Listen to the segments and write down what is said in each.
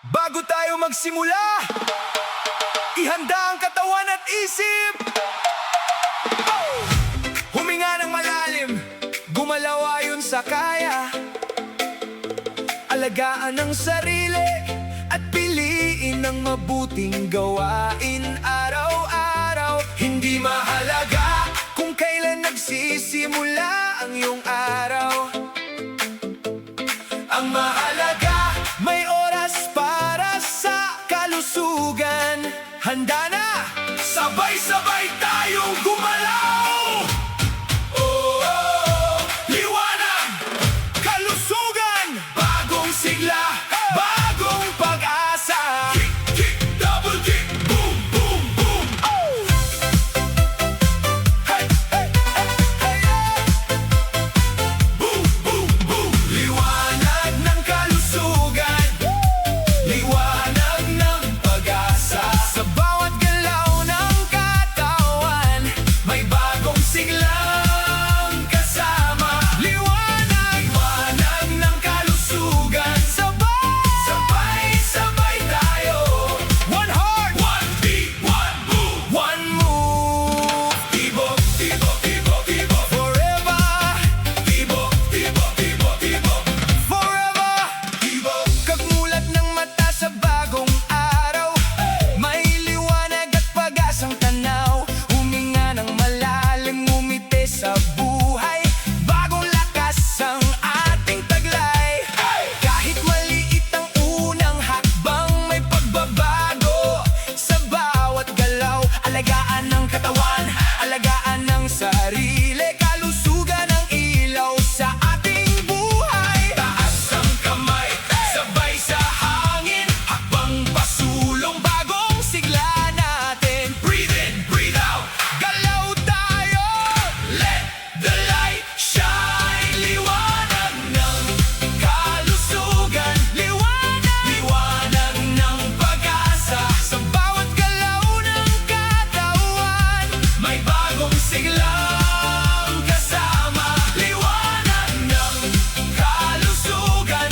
Bago tayo magsimula, ihanda ang katawan at isip. Huminga ng malalim, gumalaw ayon sa kaya. Alagaan ang sarili at piliin ang mabuting gawain araw-araw. Hindi mahalaga kung kailan nagsisimula ang iyong araw. Ang mahalaga, may oras para sa kalusugan. Handa na! Sabay-sabay tayong gumalaw! Oh, liwanag! Kalusugan! Bagong sigla! Bagong pag-asa! Kick, kick, double kick! Boom, boom, boom! Oh! Hey, hey, hey, hey, hey! Boom, boom, boom! Liwanag ng kalusugan! Liwanag ng pag-asa! Sa bawat galaw ng katawan, may bagong siglang kasama. Liwanag! Liwanag ng kalusugan! Sabay-sabay tayo! One heart! One beat! One move! One move! Tibok, tibok, tibok, tibok! Forever! Tibok, tibok, tibok, tibok! Forever! Tibok! Kagmulat ng mata sa bagong araw, may liwanag at pag-asang tanaw. Huminga ng malalim, ngumiti sa buhay. Bagong lakas ang ating taglay. Kahit maliit ang unang hakbang, may pagbabago sa bawat galaw. Alagaan ng katawan, alagaan ng sarili. Kalusugan ang ilaw sa ating buhay. Taas ang kamay, sabay sa hangin. Hakbang pasulong, bagong sigla natin. Breathe in, breathe out. Galaw tayo. Let the light shine. Liwanag ng kalusugan. Liwanag. Liwanag ng pag-asa. Sa bawat galaw ng katawan, may bagong siglang kasama. Liwanag ng kalusugan.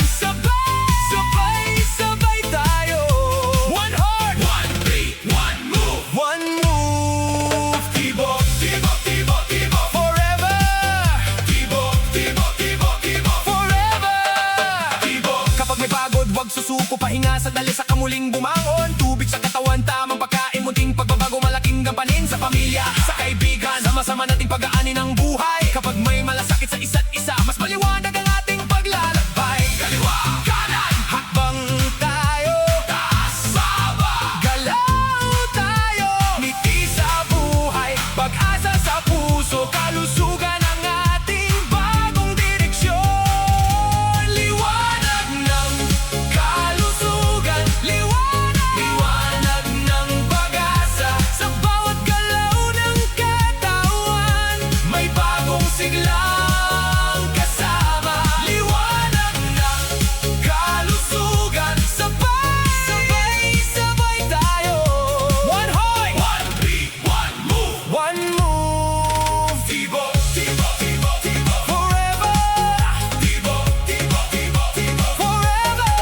Sabay-sabay tayo. One heart. One beat. One move. One move. Tibok, tibok, tibok, tibok. Forever. Tibok, tibok, tibok, tibok. Forever. Tibok. Kapag may pagod, wag susuko. Pahinga sandali sa kamuling bumangon. Tubig sa katawan, tamang pagkain. Munting pagbabago, malaking gampanin sa pamilya, sa kaibigan. Sama-sama nating pag-aanin ang buhay. Kapag may malasakit sa isa't isa, mas maliwanag ang ating paglalakbay. Kaliwa, kanan, hakbang tayo. Taas, baba, galaw tayo. Ngiti sa buhay, pag-asa sa puso. Kalusugan ang ating bagong direksyon. Liwanag ng kalusugan. Liwanag. Liwanag ng pag-asa. Sa bawat galaw ng katawan, may bagong siglang kasama. Liwanag ng kalusugan. Sabay-sabay tayo. One heart. One beat. One move. One move. Tibok, tibok, tibok, tibok. Forever. Tibok, tibok, tibok, tibok. Forever.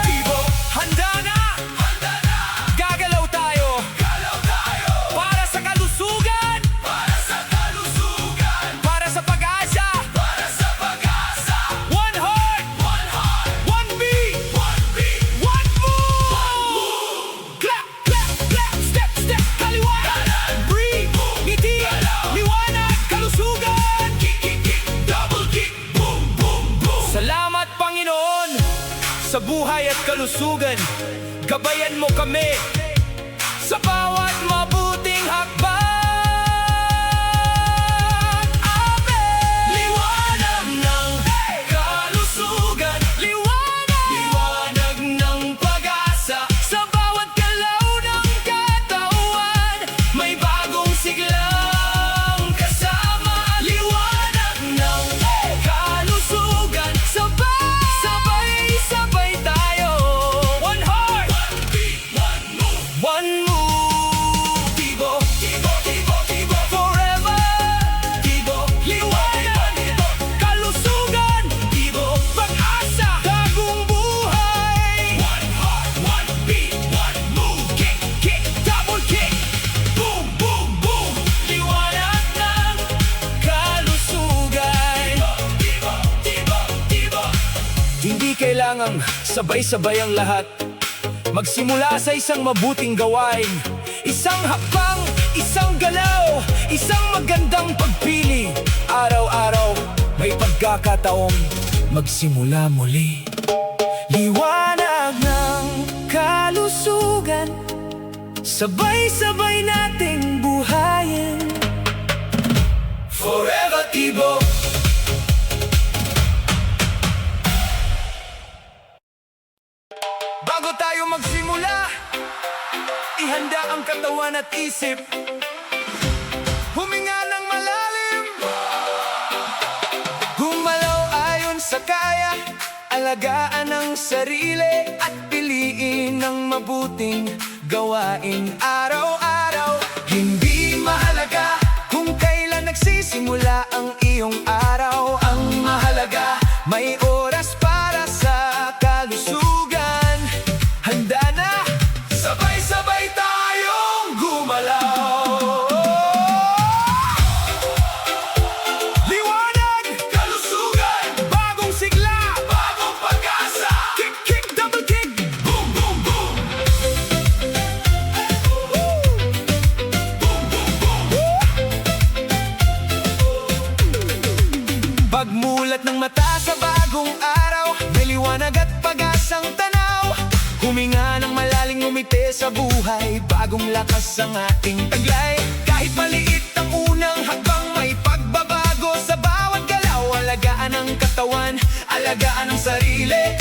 Tibok. Handa na. Handa na. Gagalaw tayo. Galaw tayo. Para sa kalusugan. Para sa kalusugan. Para sa pag-asa. Para sa pag-asa. One heart. One heart. One beat. One beat. One move. One move. Clap, clap, clap. Step, step. Kaliwa. Kanan. Breathe. Ngiti. Liwanag. Kalusugan. Kick, kick, kick. Double kick. Boom, boom, boom. Salamat, Panginoon, sa buhay at kalusugan. Gabayan mo kami sa bawat mabuting hakbang. Amen! Liwanag ng kalusugan. Liwanag. Liwanag ng pag-asa. Sa bawat galaw ng katawan, may bagong siglang kasama. Liwanag ng kalusugan. Sabay-sabay tayo. One heart. One beat. One move. One move. Tibok, tibok. kailangang sabay-sabay ang lahat. Magsimula sa isang mabuting gawain. Isang hakbang, isang galaw, isang magandang pagpili. Araw-araw, may pagkakataong magsimula muli. Liwanag ng kalusugan, sabay-sabay nating buhayin. Forever Tibok. Bago tayo magsimula, ihanda ang katawan at isip. Huminga ng malalim, gumalaw ayon sa kaya. Alagaan ang sarili at piliin ang mabuting gawain araw-araw. Hindi mahalaga kung kailan nagsisimula ang iyong araw. Ang mahalaga, may oras para sa kalusugan. Handa na, sabay-sabay tayong gumalaw. Liwanag, kalusugan, bagong sigla, bagong pag-asa. Kick, kick, double kick, boom, boom, boom. Boom, boom, boom. Pagmulat ng mata sa bagong araw, may liwanag at pag-asang tanaw. Huminga ng malaling, ngumiti sa buhay, bagong lakas ang ating taglay. Kahit maliit ang unang hakbang, may pagbabago sa bawat galaw. Alagaan ang katawan, alagaan ang sarili.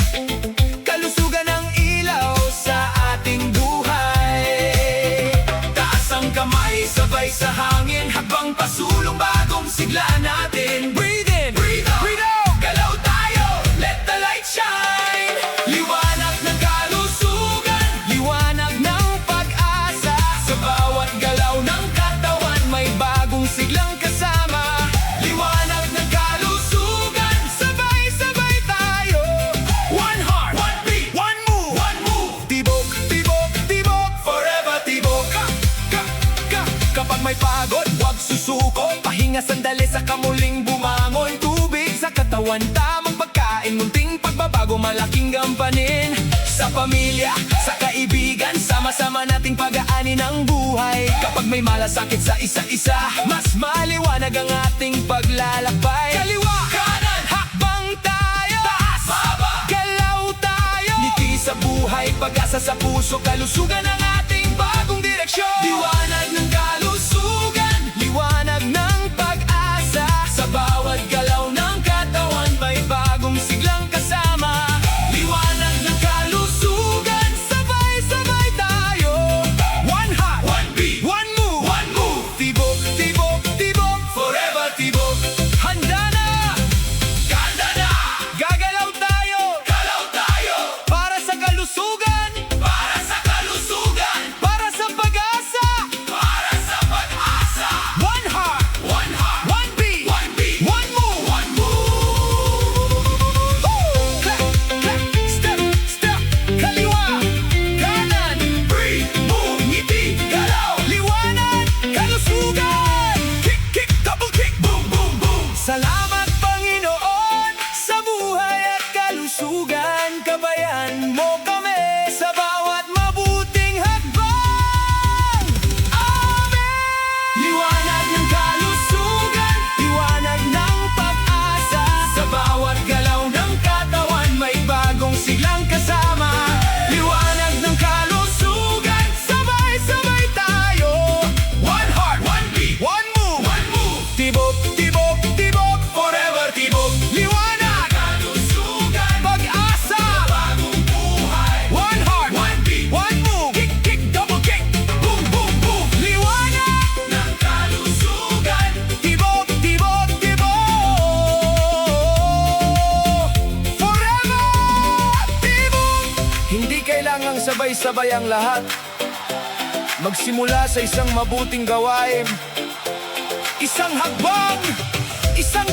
Kalusugan ang ilaw sa ating buhay. Taas ang kamay, sabay sa hangin, habang pasulong bagong sigla natin. Breathe in, breathe out, breathe out. Galaw tayo, let the light shine. Liwanag ng kalusugan, liwanag ng pag-asa. Sa bawat galaw ng katawan, may bagong siglang kasama. Liwanag ng kalusugan, sabay-sabay tayo. One heart, one beat, one move, one move. Tibok, tibok, tibok, forever tibok. Kapag may pagod, huwag susuko. Pahinga sandali sa kamuling bumangon. Tubig sa katawan, tamang pagkain. Munting pagbabago, malaking gampanin. Sa pamilya, sa kaibigan, sama-sama nating pag-aanin ang buhay. Kapag may malasakit sa isa-isa, mas maliwanag ang ating paglalakbay. Kaliwa, kanan, hakbang tayo. Taas, baba, galaw tayo. Ngiti sa buhay, pag-asa sa puso. Kalusugan ang ating bagong direksyon. Liwanag ng kalusugan, liwanag ng pag-asa. Sa bawat galaw ng katawan, may bagong siglang kasama. Liwanag ng kalusugan, sabay-sabay tayo. One heart, one beat, one move, one move. Tibok, tibok, tibok, forever tibok. Handa na, ganda na. Gagalaw tayo, galaw tayo. Para sa kalusugan, para sa kalusugan. Para sa pag-asa, para sa pag-asa. One heart, one beat, one move, one move. Clap, clap, step, step, kaliwa, kanan, breathe, move, ngiti, galaw. Liwanag, kalusugan. Kick, kick, double kick, boom, boom, boom. Salamat Panginoon sa buhay at kalusugan. Kabayan mo kami sa bawat mabuting hakbang. Amen! Liwanag ng kalusugan, liwanag ng pag-asa. Sa bawat galaw ng katawan, may bagong siglang kasama. Liwanag ng kalusugan, sabay-sabay tayo. One heart, one beat, one move, one move. Tibok, tibok, tibok, forever tibok. Liwanag, kalusugan, pag-asa, bagong buhay. One heart, one beat, one move. Kick, kick, double kick, boom, boom, boom. Liwanag ng kalusugan, tibok, tibok, tibok. Forever tibok. Hindi kailangang sabay-sabay ang lahat. Magsimula sa isang mabuting gawain. Isang hakbang, isang